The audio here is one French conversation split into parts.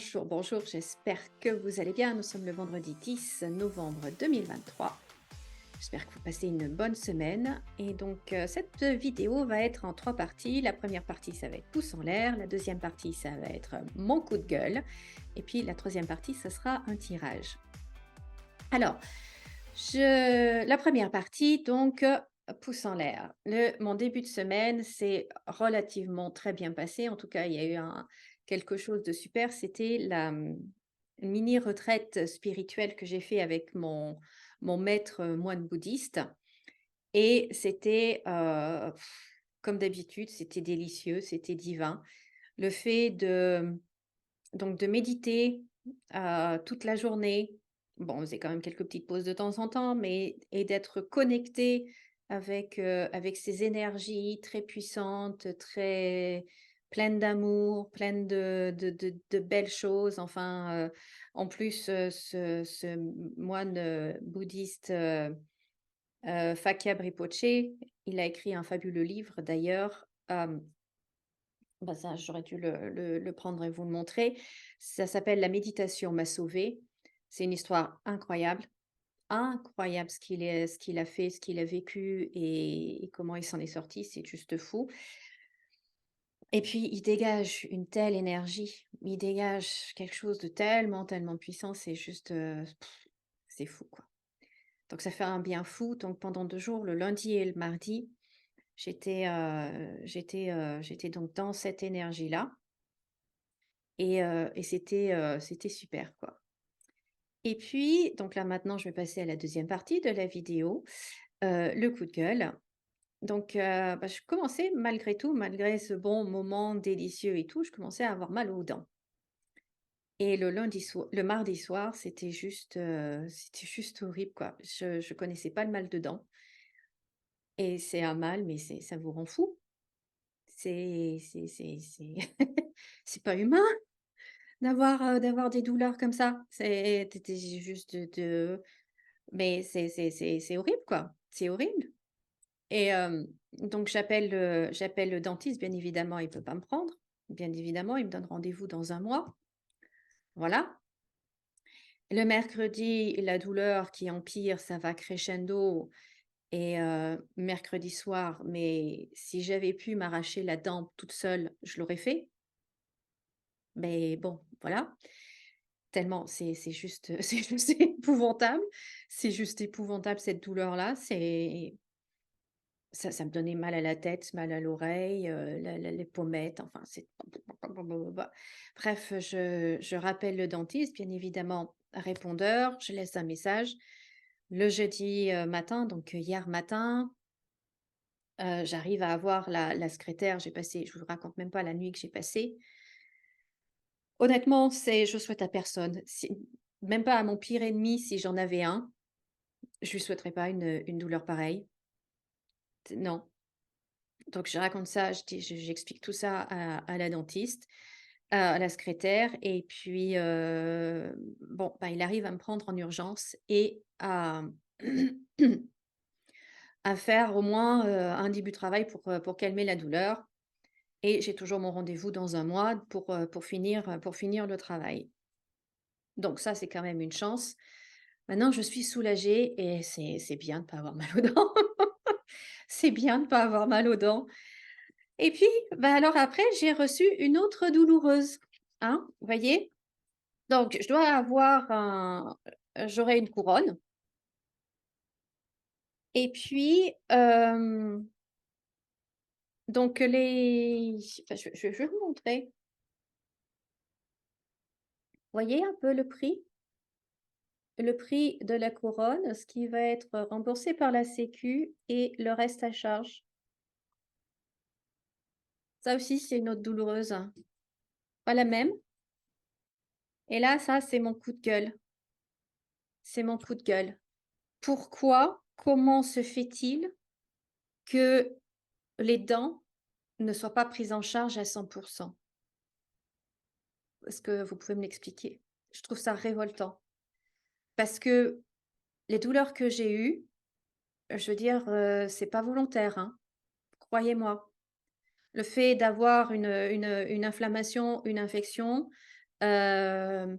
Bonjour, bonjour, j'espère que vous allez bien. Nous sommes le vendredi 10 novembre 2023. J'espère que vous passez une bonne semaine. Et donc, cette vidéo va être en trois parties. La première partie, ça va être pouce en l'air. La deuxième partie, ça va être mon coup de gueule. Et puis, la troisième partie, ça sera un tirage. Alors, la première partie, donc, pouce en l'air. Mon début de semaine s'est relativement très bien passé. En tout cas, il y a eu quelque chose de super. C'était une mini retraite spirituelle que j'ai fait avec mon maître moine bouddhiste. Et c'était, comme d'habitude, c'était délicieux, c'était divin. Le fait de méditer, toute la journée. Bon, on faisait quand même quelques petites pauses de temps en temps, mais et d'être connecté avec ces énergies très puissantes, très pleines d'amour, pleines de belles choses. Enfin, en plus, ce moine, bouddhiste, Phakya Rinpoche, il a écrit un fabuleux livre d'ailleurs, bah, ça, j'aurais dû le prendre et vous le montrer. Ça s'appelle «La méditation m'a sauvé». C'est une histoire incroyable, incroyable ce qu'il a fait, ce qu'il a vécu et comment il s'en est sorti, c'est juste fou. Et puis il dégage une telle énergie, il dégage quelque chose de tellement, tellement puissant, c'est juste, c'est fou, quoi. Donc ça fait un bien fou. Donc pendant 2 jours, le lundi et le mardi, j'étais donc dans cette énergie-là. Et c'était super, quoi. Et puis, donc là, maintenant, je vais passer à la deuxième partie de la vidéo, le coup de gueule. Donc, bah, je commençais malgré tout, malgré ce bon moment délicieux et tout, je commençais à avoir mal aux dents. Et le mardi soir, c'était juste horrible, quoi. Je connaissais pas le mal de dents et c'est un mal, mais ça vous rend fou. C'est c'est pas humain. D'avoir des douleurs comme ça, tu juste de mais c'est horrible, quoi, c'est horrible. Et donc j'appelle le dentiste, bien évidemment, il peut pas me prendre, bien évidemment, il me donne rendez-vous dans un mois, voilà. Le mercredi, la douleur qui empire, ça va crescendo et mercredi soir, mais si j'avais pu m'arracher la dent toute seule, je l'aurais fait, mais bon, voilà. Tellement c'est juste, c'est juste épouvantable. C'est juste épouvantable cette douleur-là. Ça me donnait mal à la tête, mal à l'oreille, les pommettes, enfin c'est bref, je rappelle le dentiste, bien évidemment, répondeur, je laisse un message. Le jeudi, matin, donc hier matin, j'arrive à avoir la secrétaire. Je vous raconte même pas la nuit que j'ai passée. Honnêtement, je souhaite à personne, même pas à mon pire ennemi si j'en avais un. Je lui souhaiterais pas une douleur pareille. Non. Donc je raconte ça, j'explique tout ça à la dentiste, à la secrétaire et puis, bon, bah, il arrive à me prendre en urgence et à faire au moins, un début de travail pour calmer la douleur et j'ai toujours mon rendez-vous dans un mois pour finir le travail. Donc ça, c'est quand même une chance. Maintenant, je suis soulagée et c'est bien de pas avoir mal aux dents. C'est bien de pas avoir mal aux dents. Et puis, bah, alors après, j'ai reçu une autre douloureuse, hein, vous voyez? Donc je dois avoir j'aurai une couronne et puis, donc enfin, je vais vous montrer. Vous voyez un peu le prix? Le prix de la couronne, ce qui va être remboursé par la sécu et le reste à charge. Ça aussi, c'est une autre douloureuse, hein. Pas la même. Et là, ça, c'est mon coup de gueule. C'est mon coup de gueule. Pourquoi? Comment se fait-il que les dents ne soient pas prises en charge à 100? Est-ce que vous pouvez me l'expliquer? Je trouve ça révoltant. Parce que les douleurs que j'ai eues, je veux dire, c'est pas volontaire, hein, croyez-moi. Le fait d'avoir une inflammation, une infection, Hem,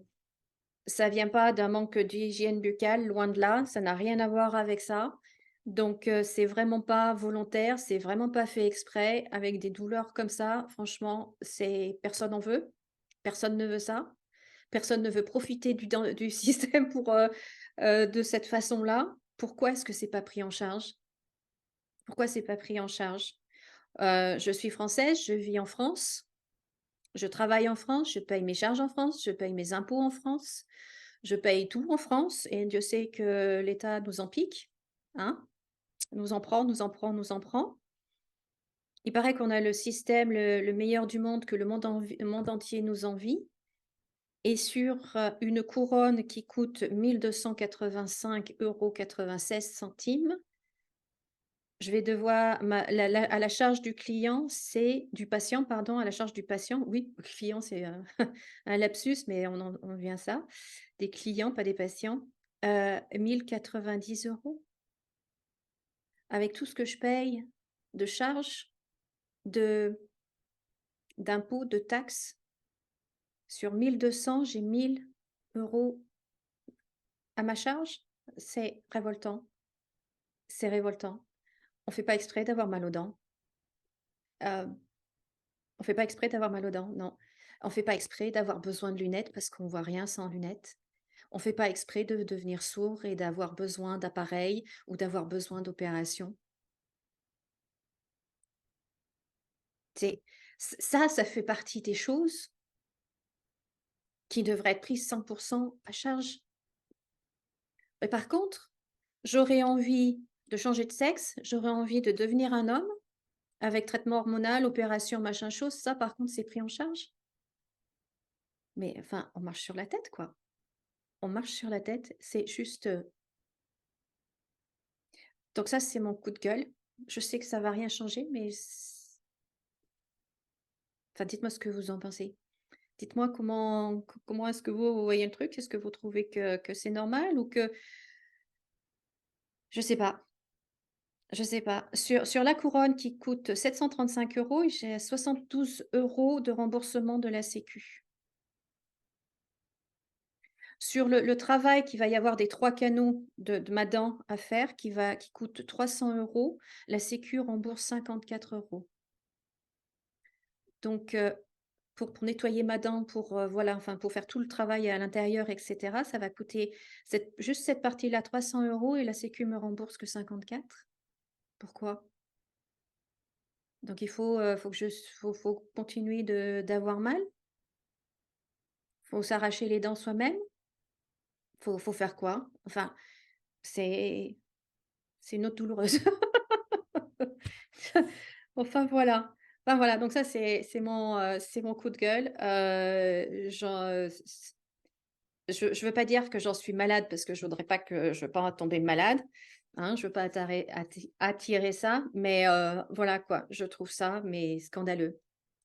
Ça vient pas d'un manque d'hygiène buccale, loin de là, ça n'a rien à voir avec ça. Donc c'est vraiment pas volontaire, c'est vraiment pas fait exprès. Avec des douleurs comme ça, franchement, c'est personne en veut. Personne ne veut ça. Personne ne veut profiter du système de cette façon-là. Pourquoi est-ce que c'est pas pris en charge? Pourquoi c'est pas pris en charge? Je suis française, je vis en France, je travaille en France, je paye mes charges en France, je paye mes impôts en France, je paye tout en France et Dieu sait que l'État nous en pique, hein? Nous en prend, nous en prend, nous en prend. Il paraît qu'on a le système le meilleur du monde, que le monde entier nous envie et sur, une couronne qui coûte 1 285,96 €, je vais devoir à la charge du client, c'est du patient, pardon, à la charge du patient, oui, client, c'est, un lapsus, mais on vient à ça. Des clients, pas des patients. 1 090 € avec tout ce que je paye de charges, de d'impôts, de taxes. Sur 1 200, j'ai 1 000 € à ma charge. C'est révoltant, c'est révoltant. On fait pas exprès d'avoir mal aux dents. Heu On fait pas exprès d'avoir mal aux dents, non. On fait pas exprès d'avoir besoin de lunettes parce qu'on voit rien sans lunettes. On fait pas exprès de devenir sourd et d'avoir besoin d'appareils ou d'avoir besoin d'opérations. C'est ça fait partie des choses qui devraient être prises 100 à charge. Mais par contre, j'aurais envie de changer de sexe, j'aurais envie de devenir un homme avec traitement hormonal, opération, machin chose, ça par contre c'est pris en charge. Mais enfin, on marche sur la tête, quoi. On marche sur la tête, c'est juste, donc ça, c'est mon coup de gueule. Je sais que ça va rien changer, mais enfin, dites-moi ce que vous en pensez. Dites-moi comment est-ce que vous voyez le truc? Est-ce que vous trouvez que c'est normal ou que je sais pas, je sais pas. Sur la couronne qui coûte 735 €, j'ai 72 € de remboursement de la sécu. Sur le travail qu'il va y avoir des 3 canaux de ma dent à faire qui coûte 300 €, la sécu rembourse 54 €. Donc pour nettoyer ma dent, voilà, enfin, pour faire tout le travail à l'intérieur et cetera, ça va coûter juste cette partie-là 300 € et la sécu me rembourse que 54. Pourquoi? Donc faut continuer d'avoir mal? Faut s'arracher les dents soi-même? Faut faire quoi? Enfin, c'est c'est une autre douloureuse. Enfin voilà. Enfin voilà, donc ça c'est mon coup de gueule. Je veux pas dire que j'en suis malade parce que je veux pas tomber malade, hein, je veux pas attirer ça, mais voilà quoi, je trouve ça mais scandaleux,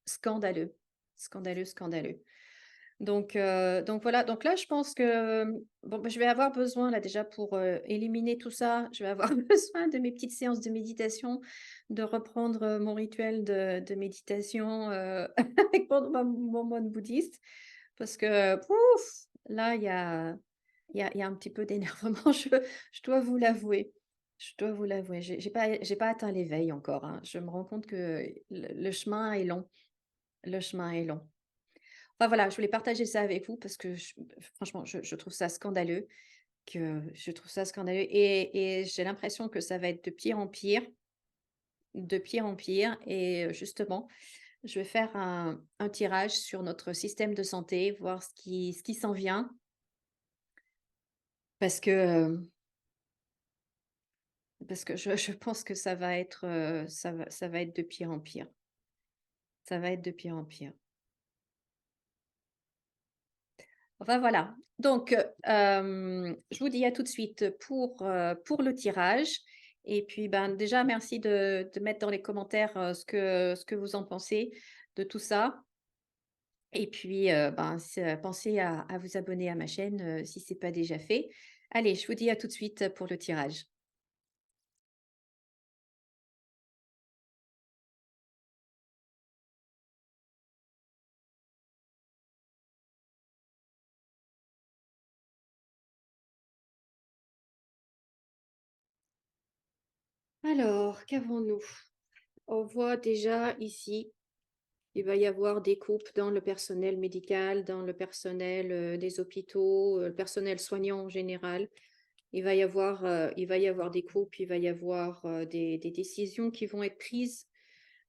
scandaleux, scandaleux, scandaleux. Donc voilà, donc là je pense que, bon, bah, je vais avoir besoin là déjà pour, éliminer tout ça, je vais avoir besoin de mes petites séances de méditation, de reprendre, mon rituel de méditation, avec mon mode bouddhiste parce que, pouf, là il y a un petit peu d'énervement, je dois vous l'avouer. Je dois vous l'avouer. J'ai pas atteint l'éveil encore, hein. Je me rends compte que le chemin est long, le chemin est long. Enfin voilà, je voulais partager ça avec vous parce que franchement, je trouve ça scandaleux, et j'ai l'impression que ça va être de pire en pire et justement, je vais faire un tirage sur notre système de santé, voir ce qui s'en vient parce que, je pense que ça va être de pire en pire. Ça va être de pire en pire. Enfin voilà, donc je vous dis à tout de suite pour le tirage et puis, ben, déjà merci de mettre dans les commentaires, ce que vous en pensez de tout ça et puis, ben, pensez à vous abonner à ma chaîne, si c'est pas déjà fait. Allez, je vous dis à tout de suite pour le tirage. Alors, qu'avons-nous? On voit déjà ici, il va y avoir des coupes dans le personnel médical, dans le personnel des hôpitaux, le personnel soignant en général. Il va y avoir des coupes, il va y avoir des décisions qui vont être prises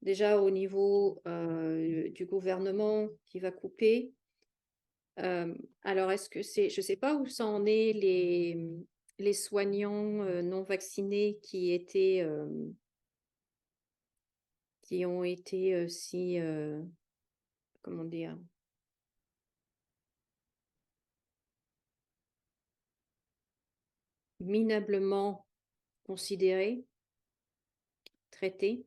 déjà au niveau du gouvernement qui va couper. Alors, est-ce que c'est, je ne sais pas où ça en est les soignants non vaccinés qui ont été si, comment dire, minablement considérés, traités.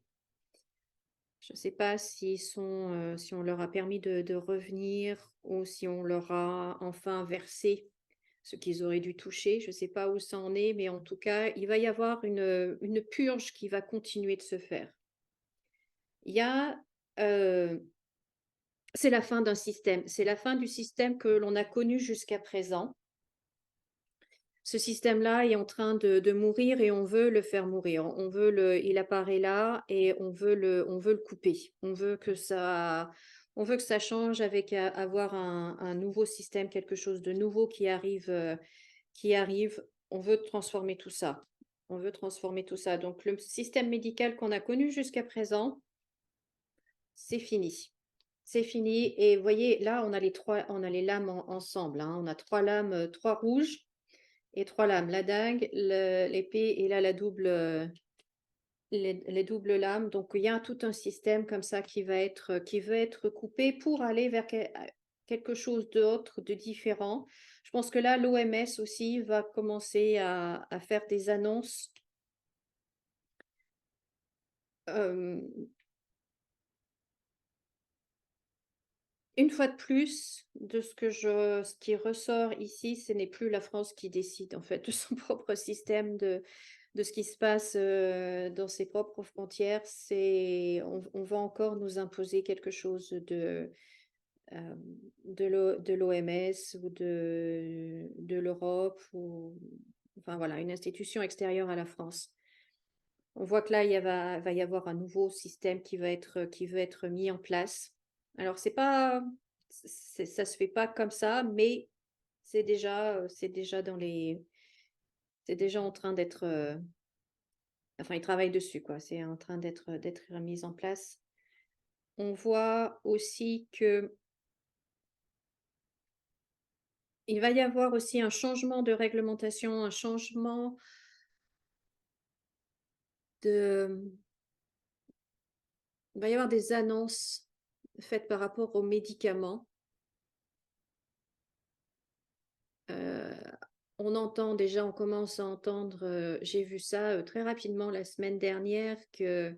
Je ne sais pas s'ils sont, si on leur a permis de revenir ou si on leur a enfin versé ce qu'ils auraient dû toucher. Je ne sais pas où ça en est, mais en tout cas, il va y avoir une purge qui va continuer de se faire. Il y a, c'est la fin d'un système, c'est la fin du système que l'on a connu jusqu'à présent. Ce système-là est en train de mourir et on veut le faire mourir. On veut il apparaît là et on veut le couper. On veut que ça change avec avoir un nouveau système, quelque chose de nouveau qui arrive. On veut transformer tout ça. On veut transformer tout ça. Donc le système médical qu'on a connu jusqu'à présent, c'est fini. C'est fini. Et vous voyez, là, on a les lames ensemble, hein. On a trois lames, trois rouges et 3 lames, la dague, l'épée et là la double, les doubles lames. Donc il y a tout un système comme ça qui va être coupé pour aller vers quelque chose d'autre, de différent. Je pense que là, l'OMS aussi va commencer à faire des annonces. euh, une fois de plus, ce qui ressort ici, ce n'est plus la France qui décide en fait de son propre système, de ce qui se passe dans ses propres frontières. On va encore nous imposer quelque chose euh, de l'OMS ou de l'Europe ou enfin voilà, une institution extérieure à la France. On voit que là, va y avoir un nouveau système qui va être mis en place. Alors, ça se fait pas comme ça, mais c'est déjà c'est déjà en train d'être, enfin, ils travaillent dessus, quoi. C'est en train d'être mis en place. On voit aussi que il va y avoir aussi un changement de réglementation, un changement de, il va y avoir des annonces faites par rapport aux médicaments. Heu, on entend déjà, on commence à entendre, j'ai vu ça, très rapidement la semaine dernière que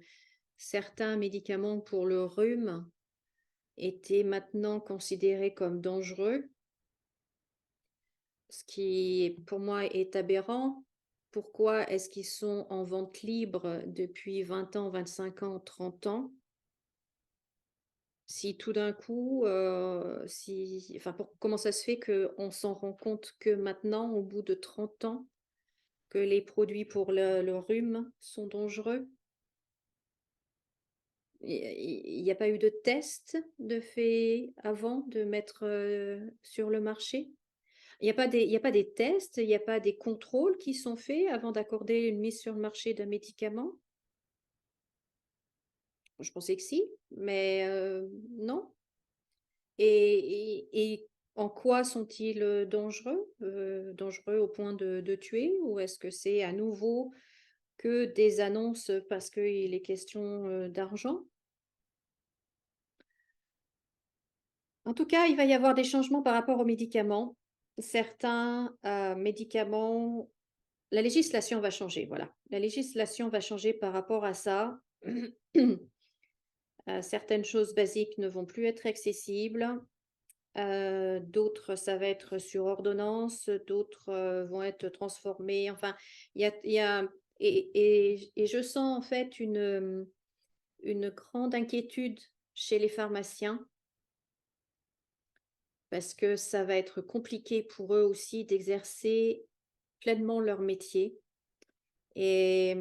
certains médicaments pour le rhume étaient maintenant considérés comme dangereux, ce qui pour moi est aberrant. Pourquoi est-ce qu'ils sont en vente libre depuis 20 ans, 25 ans, 30 ans? Si tout d'un coup, si enfin, comment ça se fait qu'on s'en rend compte que maintenant, au bout de 30 ans? Que les produits pour le rhume sont dangereux? Il y a pas eu de test de fait avant de mettre, sur le marché? Il y a pas des tests, il y a pas des contrôles qui sont faits avant d'accorder une mise sur le marché d'un médicament? Je pensais que si, mais non. Et en quoi sont-ils, dangereux? Dangereux au point de tuer? Ou est-ce que c'est à nouveau que des annonces parce qu'il est question, d'argent? En tout cas, il va y avoir des changements par rapport aux médicaments. Certains, médicaments la législation va changer, voilà. La législation va changer par rapport à ça. Certaines choses basiques ne vont plus être accessibles, d'autres, ça va être sur ordonnance, d'autres, vont être transformées. Enfin, il y a et je sens en fait une grande inquiétude chez les pharmaciens parce que ça va être compliqué pour eux aussi d'exercer pleinement leur métier et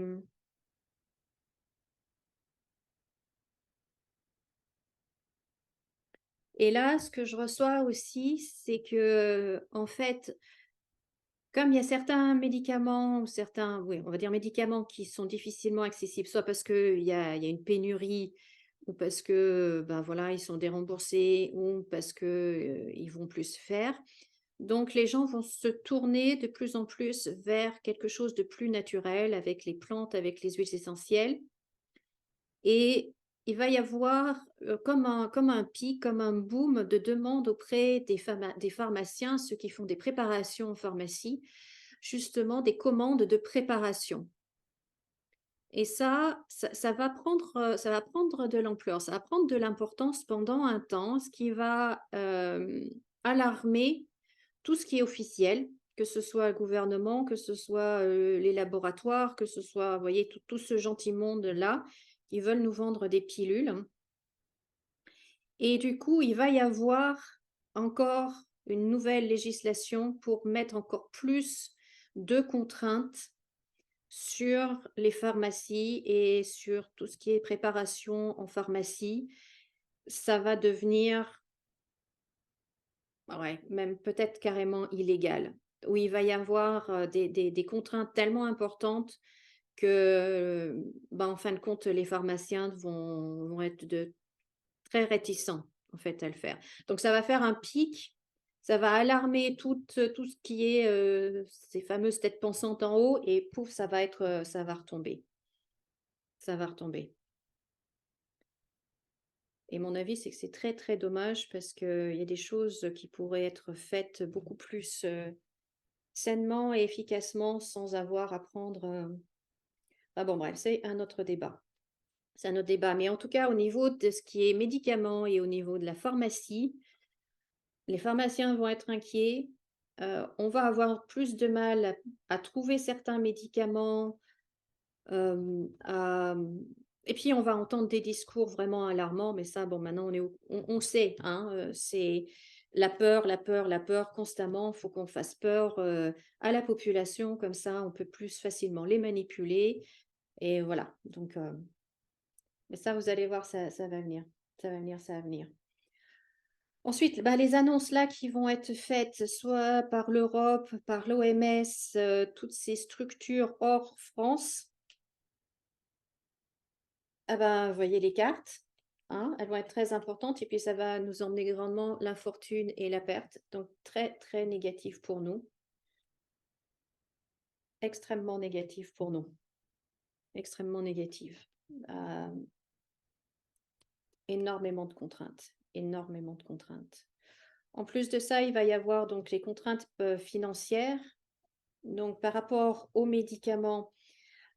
Et là, ce que je reçois aussi, c'est que, en fait, comme il y a certains médicaments ou certains, oui, on va dire médicaments qui sont difficilement accessibles, soit parce qu'il y a une pénurie ou parce que, ben voilà, ils sont déremboursés ou parce que, ils vont plus se faire. Donc les gens vont se tourner de plus en plus vers quelque chose de plus naturel avec les plantes, avec les huiles essentielles. Et il va y avoir, comme un pic, comme un boom de demande auprès des pharmaciens, ceux qui font des préparations en pharmacie, justement des commandes de préparation. Et ça va prendre de l'ampleur, ça va prendre de l'importance pendant un temps, ce qui va, alarmer tout ce qui est officiel, que ce soit le gouvernement, que ce soit, les laboratoires, que ce soit, vous voyez, tout ce gentil monde-là, qui veulent nous vendre des pilules. Et du coup, il va y avoir encore une nouvelle législation pour mettre encore plus de contraintes sur les pharmacies et sur tout ce qui est préparation en pharmacie. Ça va devenir, ouais, même peut-être carrément illégal, où il va y avoir, des contraintes tellement importantes que, ben, en fin de compte, les pharmaciens vont être très réticents, en fait, à le faire. Donc ça va faire un pic, ça va alarmer tout ce qui est, ces fameuses têtes pensantes en haut et pouf, ça va retomber. Ça va retomber. Et mon avis, c'est que c'est très, très dommage parce qu'il y a des choses qui pourraient être faites beaucoup plus, sainement et efficacement sans avoir à prendre, ah bon bref, c'est un autre débat. C'est un autre débat. Mais en tout cas, au niveau de ce qui est médicaments et au niveau de la pharmacie, les pharmaciens vont être inquiets. On va avoir plus de mal à trouver certains médicaments, et puis on va entendre des discours vraiment alarmants, mais ça, bon, maintenant on sait, hein, c'est la peur, la peur, la peur constamment. Il faut qu'on fasse peur, à la population, comme ça on peut plus facilement les manipuler et voilà. Donc, mais ça, vous allez voir, ça va venir. Ça va venir, ça va venir. Ensuite, bah, les annonces là qui vont être faites soit par l'Europe, par l'OMS, toutes ces structures hors France, ah ben, voyez les cartes, hein, elles vont être très importantes et puis ça va nous emmener grandement l'infortune et la perte. Donc très, très négatif pour nous, extrêmement négatif pour nous, extrêmement négatif. Hem, énormément de contraintes, énormément de contraintes. En plus de ça, il va y avoir donc les contraintes, financières. Donc par rapport aux médicaments,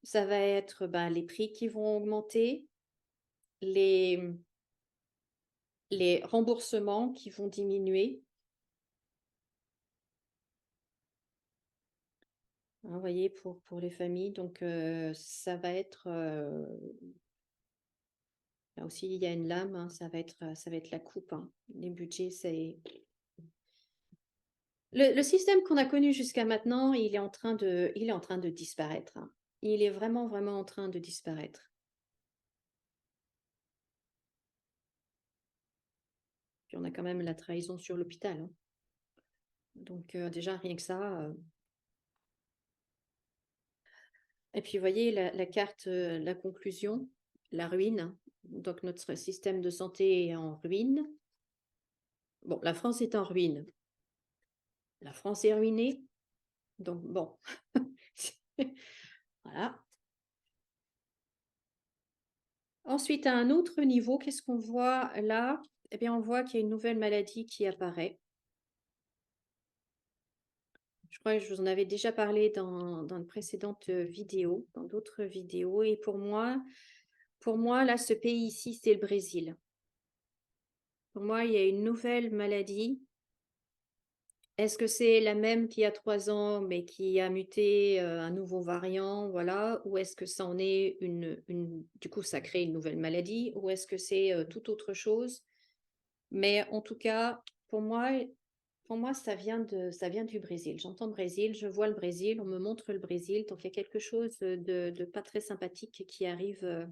ça va être, ben, les prix qui vont augmenter, les, les remboursements qui vont diminuer. Hein, vous voyez, pour les familles, donc ça va être, là aussi il y a une lame, hein, ça va être la coupe, hein. Les budgets, c'est le système qu'on a connu jusqu'à maintenant, il est en train de disparaître, hein. Il est vraiment, vraiment en train de disparaître. Puis on a quand même la trahison sur l'hôpital, hein. Donc déjà rien que ça, et puis vous voyez la carte, la conclusion, la ruine. Donc notre système de santé est en ruine. Bon, la France est en ruine. La France est ruinée, donc bon, voilà. Ensuite, à un autre niveau, qu'est-ce qu'on voit là? Eh bien, on voit qu'il y a une nouvelle maladie qui apparaît. Je crois que je vous en avais déjà parlé dans de précédentes, vidéos, dans d'autres vidéos et pour moi, là, ce pays ici, c'est le Brésil. Pour moi, il y a une nouvelle maladie. Est-ce que c'est la même qu'il y a 3 ans, mais qui a muté, un nouveau variant, voilà? Ou est-ce que ça en est une du coup, ça crée une nouvelle maladie? Ou est-ce que c'est, tout autre chose? Mais en tout cas, pour moi, ça vient du Brésil. J'entends Brésil, je vois le Brésil, on me montre le Brésil, donc il y a quelque chose, de pas très sympathique qui arrive,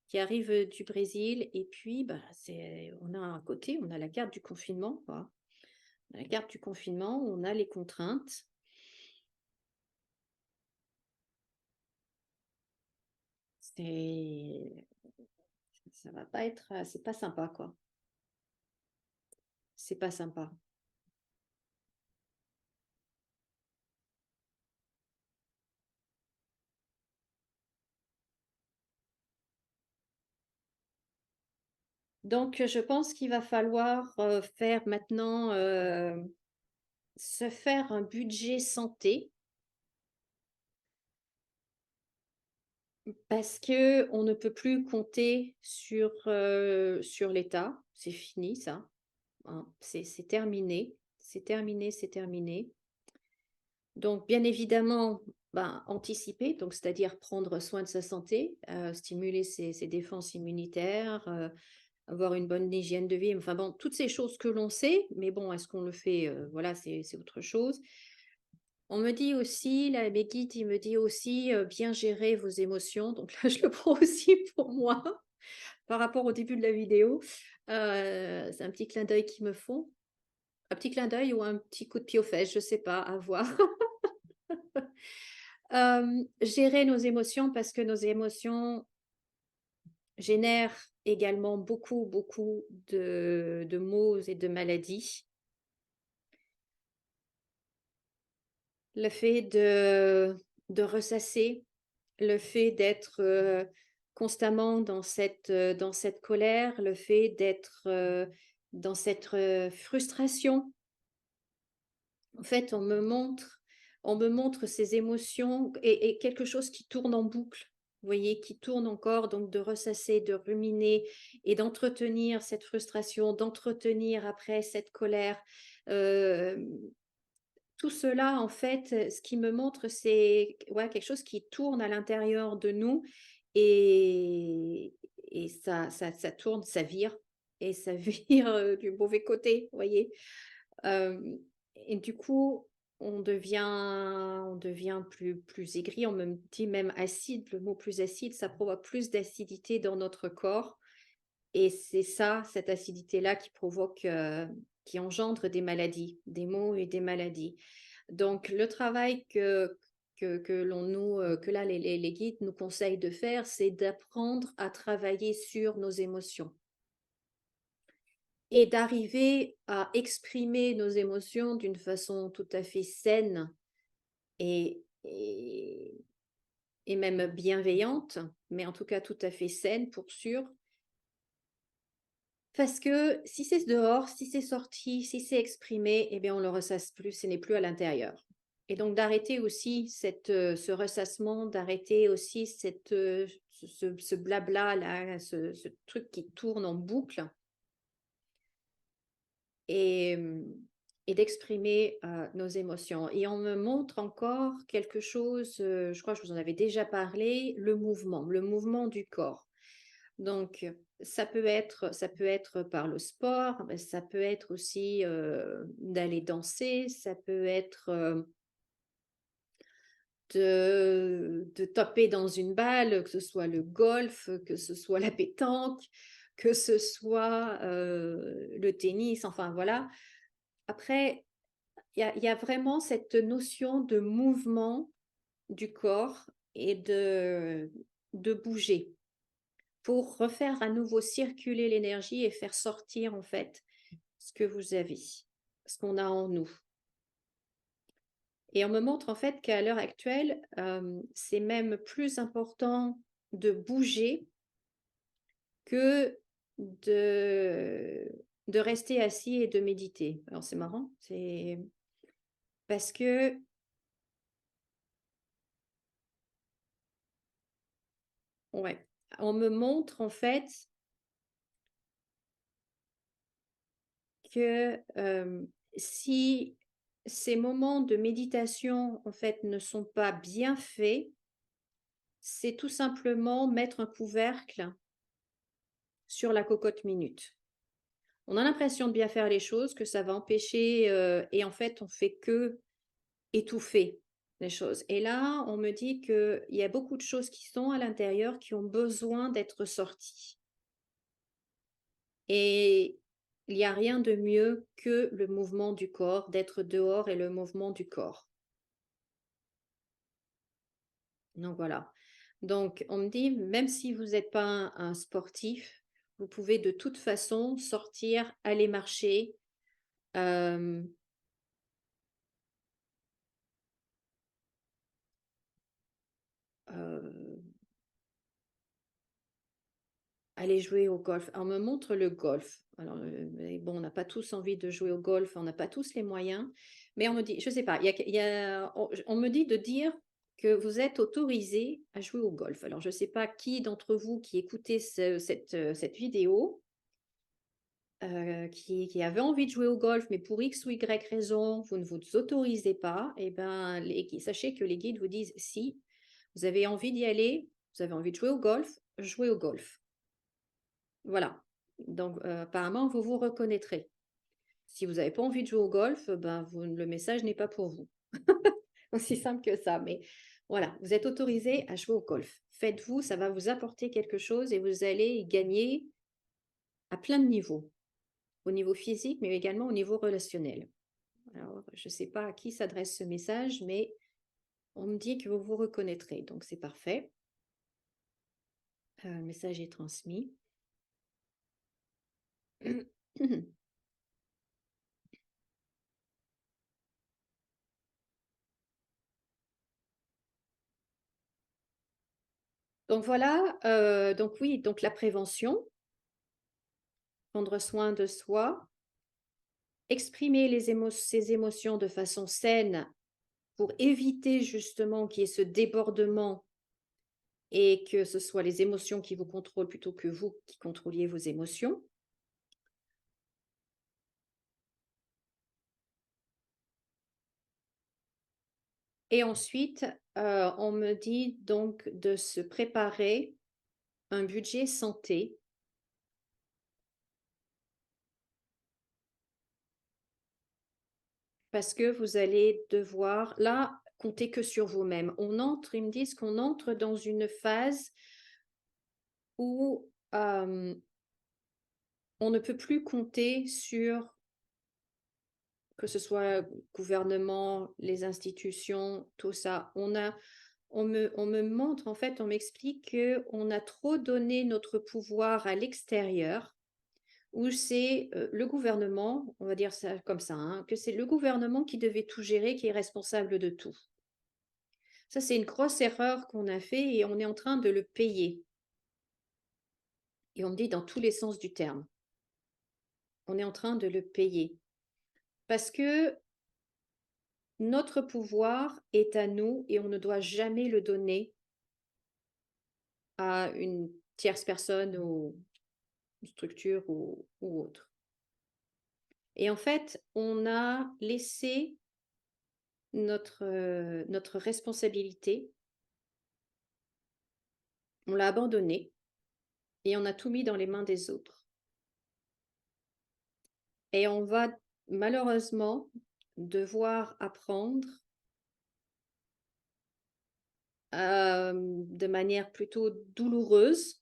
qui arrive, du Brésil et puis, bah, c'est on a à côté, on a la carte du confinement, quoi. On a la carte du confinement, on a les contraintes. C'est ça va pas être, c'est pas sympa, quoi. C'est pas sympa. Donc, je pense qu'il va falloir, faire maintenant, se faire un budget santé parce que on ne peut plus compter sur l'État. C'est fini ça, hein. C'est terminé, c'est terminé, c'est terminé. Donc bien évidemment, ben, anticiper, donc c'est-à-dire prendre soin de sa santé, stimuler ses défenses immunitaires, avoir une bonne hygiène de vie, enfin bon, toutes ces choses que l'on sait, mais bon, est-ce qu'on le fait? Voilà, c'est autre chose. On me dit aussi, là, mes guides, il me dit aussi, bien gérer vos émotions, donc là, je le prends aussi pour moi par rapport au début de la vidéo. C'est un petit clin d'œil qu'ils me font. Un petit clin d'œil ou un petit coup de pied aux fesses, je sais pas, à voir. Gérer nos émotions parce que nos émotions génèrent également beaucoup, beaucoup de maux et de maladies. Le fait de ressasser, le fait d'être, constamment dans cette colère, le fait d'être, dans cette, frustration. En fait, on me montre ces émotions et quelque chose qui tourne en boucle, vous voyez? Qui tourne encore, donc de ressasser, de ruminer et d'entretenir cette frustration, d'entretenir après cette colère. Hem, Tout cela, en fait, ce qui me montre, c'est ouais, quelque chose qui tourne à l'intérieur de nous et ça tourne, ça vire et ça vire, du mauvais côté, vous voyez? Hem et du coup, on devient plus aigri, on me dit même acide, le mot plus acide, ça provoque plus d'acidité dans notre corps et c'est ça, cette acidité-là qui provoque, qui engendre des maladies, des maux et des maladies. Donc le travail que l'on nous, que là les guides nous conseillent de faire, c'est d'apprendre à travailler sur nos émotions. Et d'arriver à exprimer nos émotions d'une façon tout à fait saine et et et même bienveillante, mais en tout cas tout à fait saine pour sûr. Parce que si c'est dehors, si c'est sorti, si c'est exprimé, eh bien on le ressasse plus, ce n'est plus à l'intérieur. Et donc d'arrêter aussi ce ressassement, d'arrêter aussi ce blabla là, ce truc qui tourne en boucle et, et d'exprimer, nos émotions et on me montre encore quelque chose, je crois que je vous en avais déjà parlé, le mouvement du corps. Donc ça peut être par le sport, mais ça peut être aussi, d'aller danser, ça peut être, de taper dans une balle, que ce soit le golf, que ce soit la pétanque, que ce soit, le tennis, enfin voilà. Après, il y a vraiment cette notion de mouvement du corps et de bouger pour refaire à nouveau circuler l'énergie et faire sortir en fait ce que vous avez, ce qu'on a en nous. Et on me montre en fait qu'à l'heure actuelle, c'est même plus important de bouger que de de rester assis et de méditer. Alors c'est marrant, c'est parce que ouais, on me montre en fait que, si ces moments de méditation, en fait, ne sont pas bien faits, c'est tout simplement mettre un couvercle sur la cocotte minute. On a l'impression de bien faire les choses, que ça va empêcher, et en fait, on fait que étouffer. les choses. Et là, on me dit qu'il y a beaucoup de choses qui sont à l'intérieur qui ont besoin d'être sorties. Et il n'y a rien de mieux que le mouvement du corps, d'être dehors et le mouvement du corps. Donc voilà. Donc on me dit, même si vous n'êtes pas un sportif, vous pouvez de toute façon sortir, aller marcher, hem, heu, aller jouer au golf. On me montre le golf. Alors, mais bon, on n'a pas tous envie de jouer au golf, on n'a pas tous les moyens, mais on me dit je sais pas, on me dit de dire que vous êtes autorisé à jouer au golf. Alors je ne sais pas qui d'entre vous qui écoutez cette vidéo, qui avait envie de jouer au golf, mais pour X ou Y raison, vous ne vous autorisez pas, et ben, sachez que les guides vous disent: «Si, vous avez envie d'y aller, vous avez envie de jouer au golf, jouez au golf». Voilà. Donc, apparemment, vous vous reconnaîtrez. Si vous n'avez pas envie de jouer au golf, ben, le message n'est pas pour vous. Aussi simple que ça. Mais voilà, vous êtes autorisé à jouer au golf. Faites-vous, ça va vous apporter quelque chose et vous allez y gagner à plein de niveaux. Au niveau physique, mais également au niveau relationnel. Alors, je ne sais pas à qui s'adresse ce message, mais on me dit que vous vous reconnaîtrez, donc c'est parfait. Le message est transmis. Donc voilà, donc oui, donc la prévention, prendre soin de soi, exprimer ses émotions de façon saine pour éviter justement qu'il y ait ce débordement et que ce soit les émotions qui vous contrôlent plutôt que vous qui contrôliez vos émotions. Et ensuite, on me dit donc de se préparer un budget santé parce que vous allez devoir, là, compter que sur vous-même. Ils me disent qu'on entre dans une phase où, on ne peut plus compter sur, que ce soit gouvernement, les institutions, tout ça. On me montre, en fait, on m'explique qu'on a trop donné notre pouvoir à l'extérieur, où c'est, le gouvernement, on va dire ça comme ça, hein, que c'est le gouvernement qui devait tout gérer, qui est responsable de tout. Ça, c'est une grosse erreur qu'on a fait et on est en train de le payer. Et on me dit dans tous les sens du terme. On est en train de le payer. Parce que notre pouvoir est à nous et on ne doit jamais le donner à une tierce personne ou une structure ou autre. Et en fait, on a laissé notre responsabilité, on l'a abandonnée et on a tout mis dans les mains des autres. Et on va malheureusement devoir apprendre, de manière plutôt douloureuse,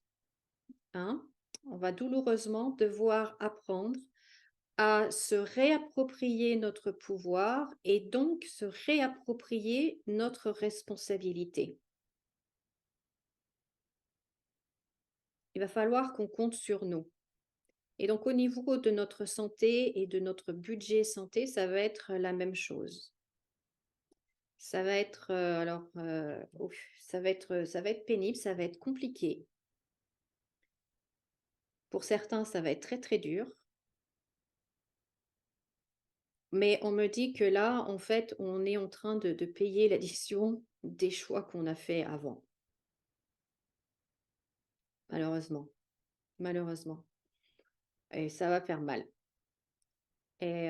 hein, on va douloureusement devoir apprendre à se réapproprier notre pouvoir et donc se réapproprier notre responsabilité. Il va falloir qu'on compte sur nous. Et donc au niveau de notre santé et de notre budget santé, ça va être la même chose. Ça va être, ouf, ça va être pénible, ça va être compliqué. Pour certains, ça va être très, très dur. Mais on me dit que là, en fait, on est en train de payer l'addition des choix qu'on a fait avant, malheureusement, malheureusement. Et ça va faire mal. Et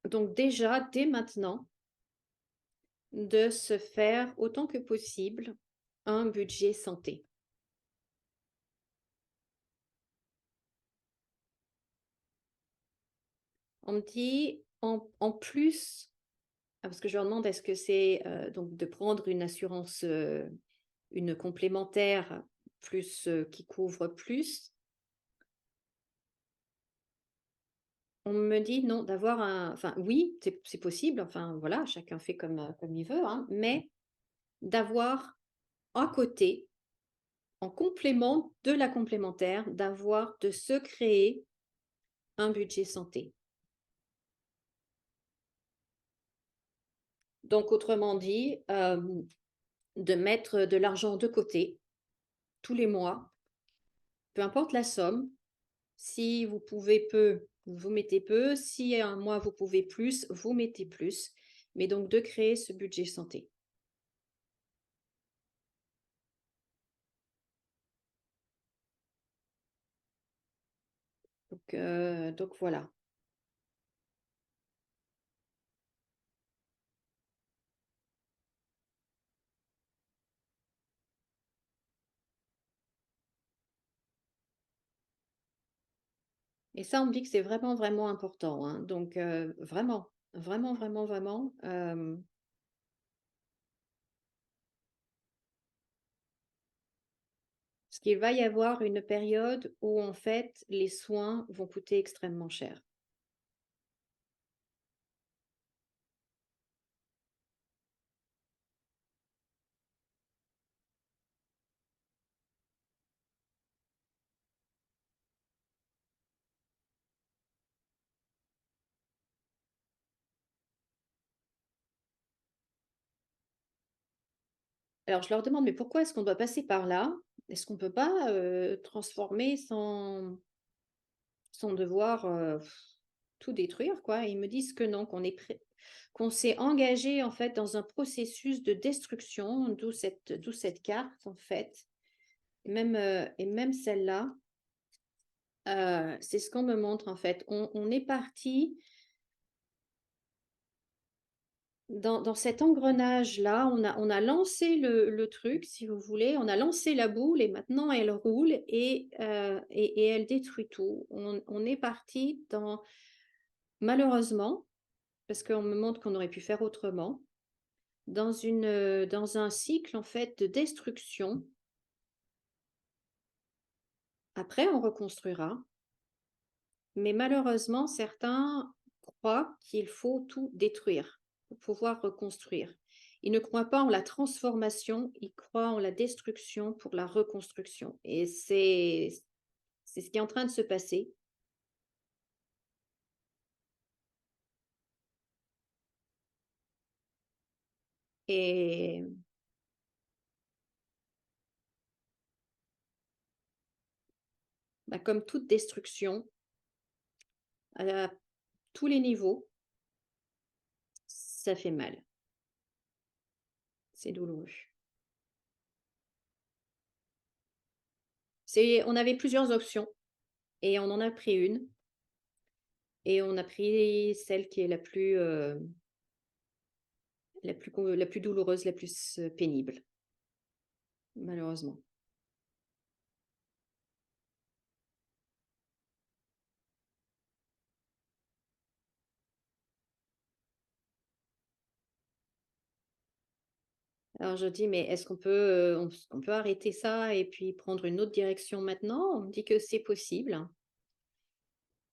donc déjà, dès maintenant, de se faire autant que possible un budget santé. On me dit en plus, parce que je leur demande est-ce que c'est, donc de prendre une assurance, une complémentaire plus, qui couvre plus. On me dit non, d'avoir un enfin oui, c'est possible, enfin voilà, chacun fait comme, comme il veut, hein, mais d'avoir à côté, en complément de la complémentaire, de se créer un budget santé. Donc autrement dit, de mettre de l'argent de côté tous les mois, peu importe la somme. Si vous pouvez peu, vous mettez peu, si un mois vous pouvez plus, vous mettez plus, mais donc de créer ce budget santé. Donc voilà. Et ça, on me dit que c'est vraiment, vraiment important, hein, donc vraiment, vraiment, vraiment, vraiment, parce qu'il va y avoir une période où en fait les soins vont coûter extrêmement cher. Alors je leur demande: «Mais pourquoi est-ce qu'on doit passer par là? Est-ce qu'on peut pas, transformer sans devoir, tout détruire quoi?» Et ils me disent que non, qu'on s'est engagé en fait dans un processus de destruction, d'où cette carte en fait. Et même celle-là, c'est ce qu'on me montre en fait. On est parti dans cet engrenage-là, on a lancé le truc si vous voulez, on a lancé la boule et maintenant elle roule et elle détruit tout. On est parti dans malheureusement, parce qu'on me montre qu'on aurait pu faire autrement, dans un cycle en fait de destruction. Après on reconstruira, mais malheureusement certains croient qu'il faut tout détruire pour pouvoir reconstruire. Ils ne croient pas en la transformation, ils croient en la destruction pour la reconstruction et c'est ce qui est en train de se passer et bah, comme toute destruction, à tous les niveaux, ça fait mal, c'est douloureux. On avait plusieurs options et on en a pris une et on a pris celle qui est la plus douloureuse, la plus, pénible, malheureusement. Alors je dis: «Mais est-ce qu'on peut, on peut arrêter ça et puis prendre une autre direction maintenant?» On me dit que c'est possible,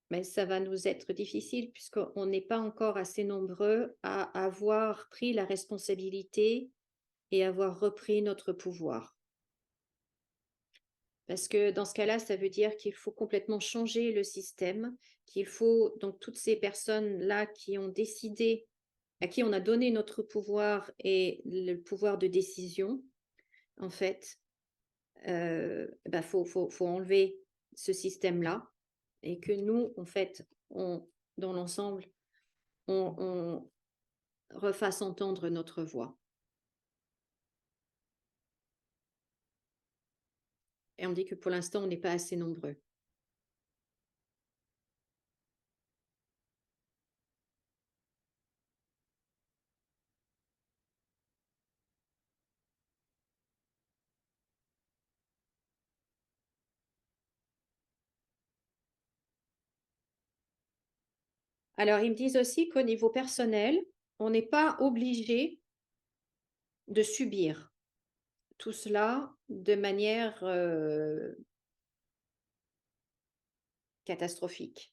mais ça va nous être difficile puisqu'on n'est pas encore assez nombreux à avoir pris la responsabilité et avoir repris notre pouvoir. Parce que dans ce cas-là, ça veut dire qu'il faut complètement changer le système, qu'il faut donc toutes ces personnes-là qui ont décidé, à qui on a donné notre pouvoir et le pouvoir de décision, en fait, bah, faut enlever ce système-là et que nous, en fait, dans l'ensemble, on refasse entendre notre voix. Et on me dit que pour l'instant, on n'est pas assez nombreux. Alors, ils me disent aussi qu'au niveau personnel, on n'est pas obligé de subir tout cela de manière, catastrophique.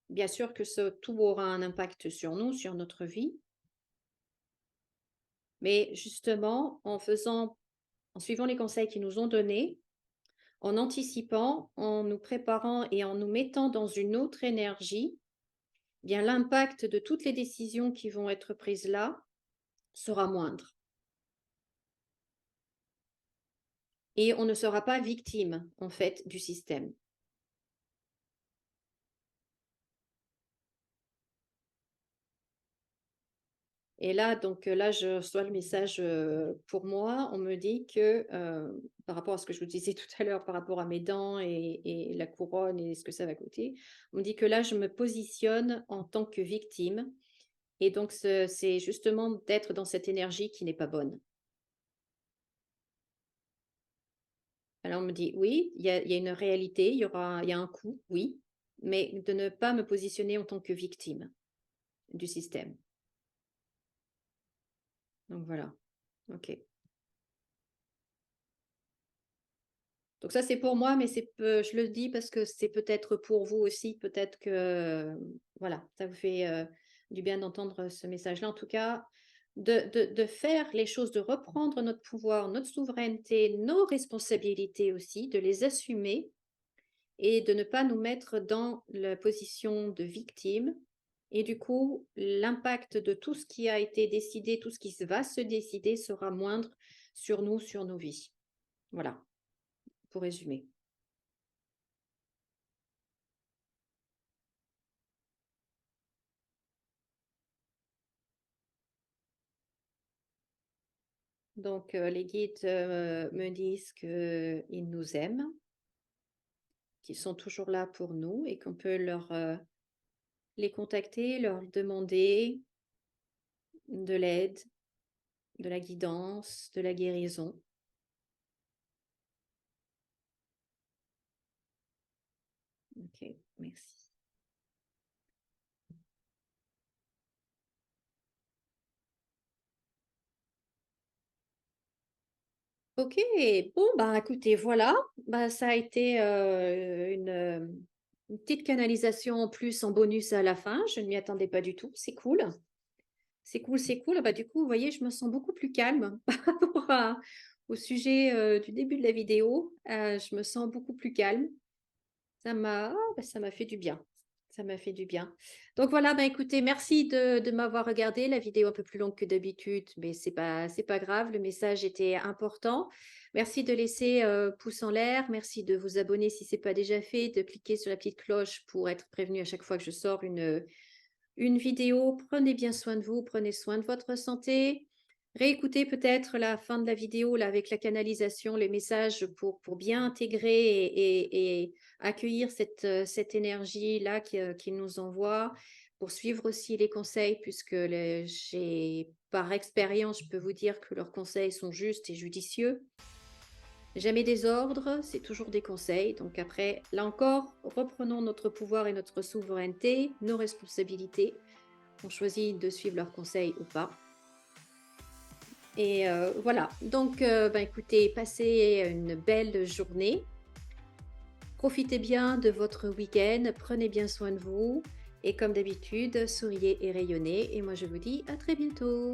Bien sûr que ce tout aura un impact sur nous, sur notre vie, mais justement en suivant les conseils qu'ils nous ont donnés, en anticipant, en nous préparant et en nous mettant dans une autre énergie, bien l'impact de toutes les décisions qui vont être prises là sera moindre et on ne sera pas victime, en fait, du système. Et là, donc, là, je reçois le message, pour moi. On me dit que, par rapport à ce que je vous disais tout à l'heure, par rapport à mes dents et la couronne et ce que ça va coûter, on me dit que là, je me positionne en tant que victime et donc c'est justement d'être dans cette énergie qui n'est pas bonne. Alors on me dit: «Oui, il y a une réalité, il y a un coût, oui, mais de ne pas me positionner en tant que victime du système». Donc voilà, OK. Donc ça, c'est pour moi, mais c'est peu je le dis parce que c'est peut-être pour vous aussi, peut-être que, voilà, ça vous fait, du bien d'entendre ce message-là. En tout cas, de faire les choses, de reprendre notre pouvoir, notre souveraineté, nos responsabilités aussi, de les assumer et de ne pas nous mettre dans la position de victime et du coup, l'impact de tout ce qui a été décidé, tout ce qui va se décider sera moindre sur nous, sur nos vies. Voilà, pour résumer. Donc, les guides, me disent qu'ils nous aiment, qu'ils sont toujours là pour nous et qu'on peut les contacter, leur demander de l'aide, de la guidance, de la guérison. OK, merci. OK, bon, bah, écoutez, voilà, bah, ça a été, une petite canalisation en plus, en bonus à la fin. Je ne m'y attendais pas du tout, c'est cool. C'est cool, c'est cool. Bah, du coup, vous voyez, je me sens beaucoup plus calme par rapport au sujet, du début de la vidéo. Je me sens beaucoup plus calme. Ça m'a fait du bien. Ça m'a fait du bien. Donc voilà, bah, écoutez, merci de m'avoir regardé. La vidéo un peu plus longue que d'habitude, mais c'est pas grave, le message était important. Merci de laisser, pouce en l'air. Merci de vous abonner si c'est pas déjà fait, de cliquer sur la petite cloche pour être prévenu à chaque fois que je sors une vidéo. Prenez bien soin de vous, prenez soin de votre santé. Réécoutez peut-être la fin de la vidéo là, avec la canalisation, les messages pour bien intégrer et accueillir cette énergie-là qu'il nous envoie, pour suivre aussi les conseils, puisque par expérience, je peux vous dire que leurs conseils sont justes et judicieux. Jamais des ordres, c'est toujours des conseils. Donc après, là encore, reprenons notre pouvoir et notre souveraineté, nos responsabilités. On choisit de suivre leurs conseils ou pas. Et voilà. Donc, ben, écoutez, passez une belle journée. Profitez bien de votre week-end. Prenez bien soin de vous. Et comme d'habitude, souriez et rayonnez. Et moi, je vous dis à très bientôt.